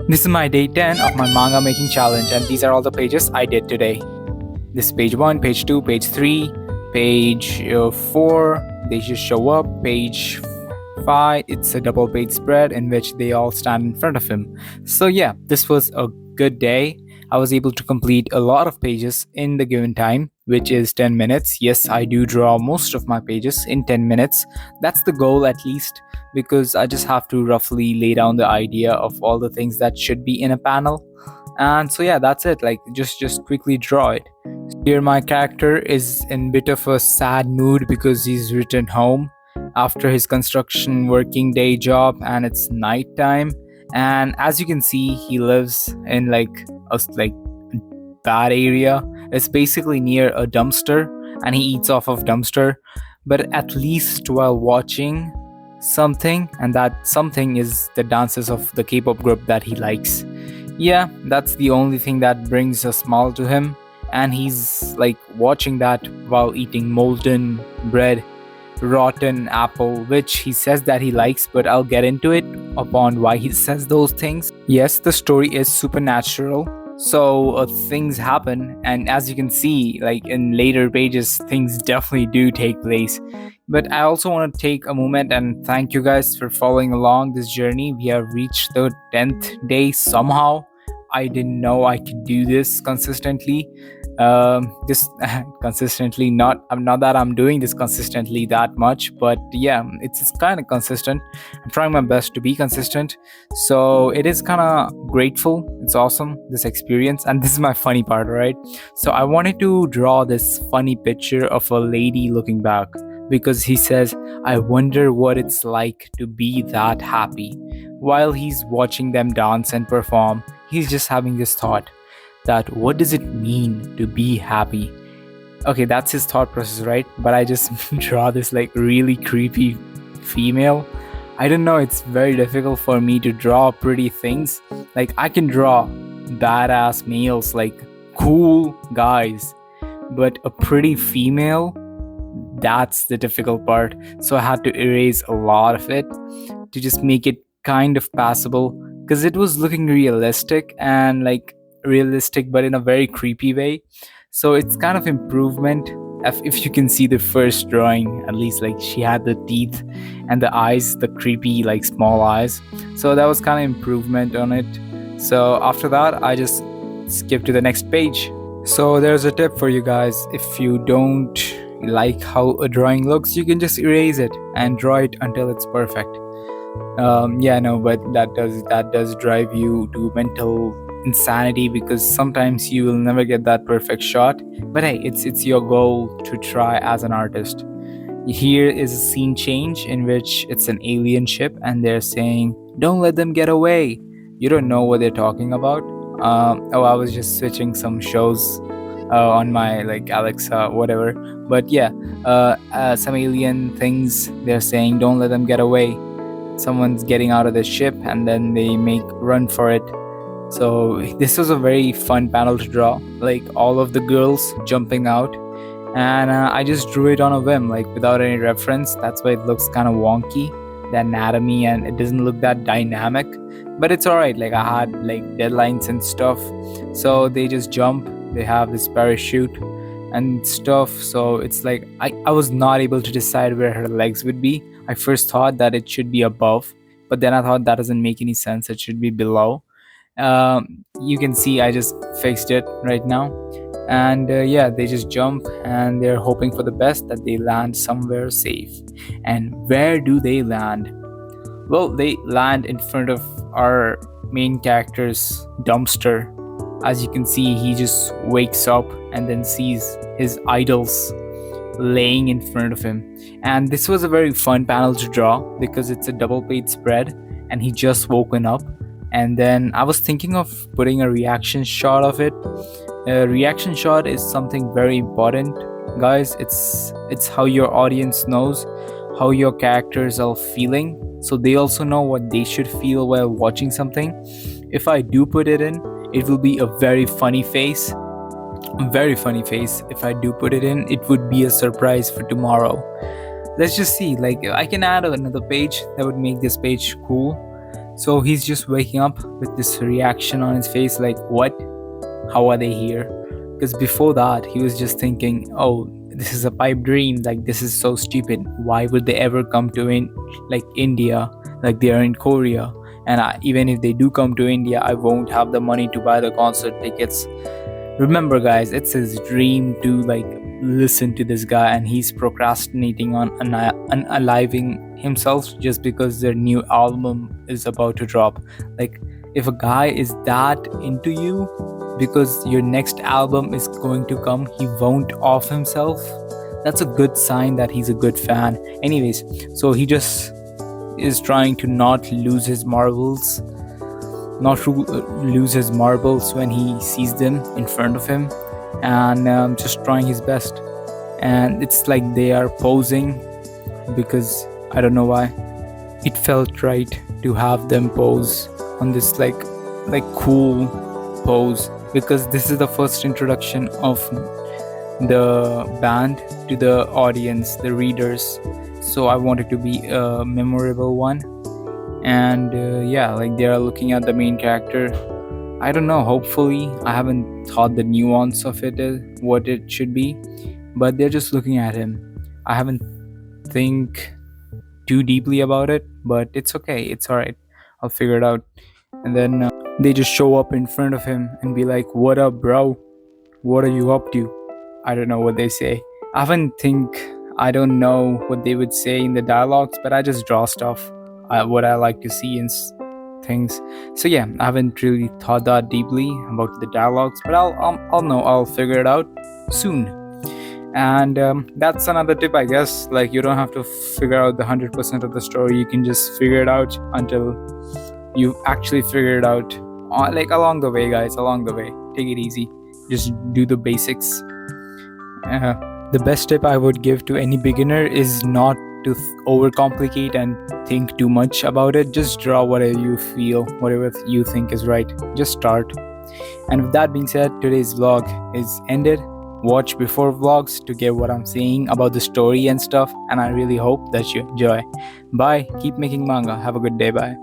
This is my day 10 of my manga making challenge, and these are all the pages I did today. This is page 1, page 2, page 3, page 4, they just show up. Page 5, it's a double page spread in which they all stand in front of him. So, yeah, this was a good day. I was able to complete a lot of pages in the given time, which is 10 minutes. Yes, I do draw most of my pages in 10 minutes. That's the goal, at least, because I just have to roughly lay down the idea of all the things that should be in a panel. And so yeah, that's it. Like just quickly draw it. Here my character is in bit of a sad mood because he's returned home after his construction working day job, and it's nighttime. And as you can see, he lives in like a bad area. It's basically near a dumpster, and he eats off of dumpster. But at least while watching something, and that something is the dances of the K-pop group that he likes. Yeah, that's the only thing that brings a smile to him, and he's like watching that while eating molten bread, rotten apple, which he says that he likes, but I'll get into it upon why he says those things. Yes, the story is supernatural, so things happen, and as you can see, like in later pages, things definitely do take place. But I also want to take a moment and thank you guys for following along this journey. We have reached the 10th day somehow. I didn't know I could do this consistently. Just consistently, not that I'm doing this consistently that much, but yeah, it's kind of consistent. I'm trying my best to be consistent, so it is kind of grateful. It's awesome, this experience, and this is my funny part, right? So I wanted to draw this funny picture of a lady looking back, because he says, I wonder what it's like to be that happy. While he's watching them dance and perform, he's just having this thought that what does it mean to be happy? Okay, that's his thought process, right? But I just draw this like really creepy female. I don't know, it's very difficult for me to draw pretty things. Like I can draw badass males, like cool guys, but a pretty female, that's the difficult part. So I had to erase a lot of it to just make it kind of passable, because it was looking realistic, and like realistic but in a very creepy way. So it's kind of improvement. If you can see the first drawing, at least, like she had the teeth and the eyes, the creepy like small eyes. So that was kind of improvement on it. So after that, I just skip to the next page. So there's a tip for you guys. If you don't like how a drawing looks, you can just erase it and draw it until it's perfect. Yeah, no, but that does drive you to mental insanity, because sometimes you will never get that perfect shot. But hey, it's your goal to try as an artist. Here is a scene change in which it's an alien ship, and they're saying, "Don't let them get away." You don't know what they're talking about. I was just switching some shows on my like Alexa, whatever. But yeah, some alien things. They're saying, "Don't let them get away." Someone's getting out of the ship, and then they make run for it. So this was a very fun panel to draw, like all of the girls jumping out, and I just drew it on a whim, like without any reference. That's why it looks kind of wonky, the anatomy, and it doesn't look that dynamic. But it's alright, like I had like deadlines and stuff, so they just jump. They have this parachute and stuff, so it's like I was not able to decide where her legs would be. I first thought that it should be above, but then I thought that doesn't make any sense. It should be below. You can see I just fixed it right now. And yeah, they just jump, and they're hoping for the best, that they land somewhere safe. And where do they land? Well, they land in front of our main character's dumpster. As you can see, he just wakes up and then sees his idols laying in front of him. And this was a very fun panel to draw, because it's a double page spread, and he just woken up. And then I was thinking of putting a reaction shot of it. A reaction shot is something very important, guys. It's how your audience knows how your characters are feeling, so they also know what they should feel while watching something. If I do put it in, it will be a very funny face. A very funny face. If I do put it in, it would be a surprise for tomorrow. Let's just see. Like I can add another page that would make this page cool. So he's just waking up with this reaction on his face, like, what? How are they here? Because before that, he was just thinking, oh, this is a pipe dream. Like, this is so stupid. Why would they ever come to India? Like, they are in Korea. And even if they do come to India, I won't have the money to buy the concert tickets. Remember, guys, it's his dream to listen to this guy, and he's procrastinating on unaliving himself just because their new album is about to drop. Like, if a guy is that into you because your next album is going to come, he won't off himself. That's a good sign that he's a good fan. Anyways, so he just is trying to not lose his marbles when he sees them in front of him, and just trying his best. And it's like they are posing, because I don't know why it felt right to have them pose on this like cool pose, because this is the first introduction of the band to the audience, the readers. So I want it to be a memorable one. And they are looking at the main character. I don't know, hopefully I haven't thought the nuance of it, what it should be, but they're just looking at him. I haven't think too deeply about it, but it's okay, it's all right, I'll figure it out. And then they just show up in front of him and be like, what up, bro? What are you up to? I don't know what they say. I don't know what they would say in the dialogues, but I just draw stuff, what I like to see in things. So yeah, I haven't really thought that deeply about the dialogues, but I'll figure it out soon. And that's another tip, I guess. Like, you don't have to figure out the 100% of the story. You can just figure it out until you actually figure it out. Along the way, guys, along the way. Take it easy. Just do the basics. The best tip I would give to any beginner is not to overcomplicate and think too much about it. Just draw whatever you feel, whatever you think is right. Just start. And with that being said, today's vlog is ended. Watch before vlogs to get what I'm saying about the story and stuff, and I really hope that you enjoy. Bye. Keep making manga. Have a good day. Bye.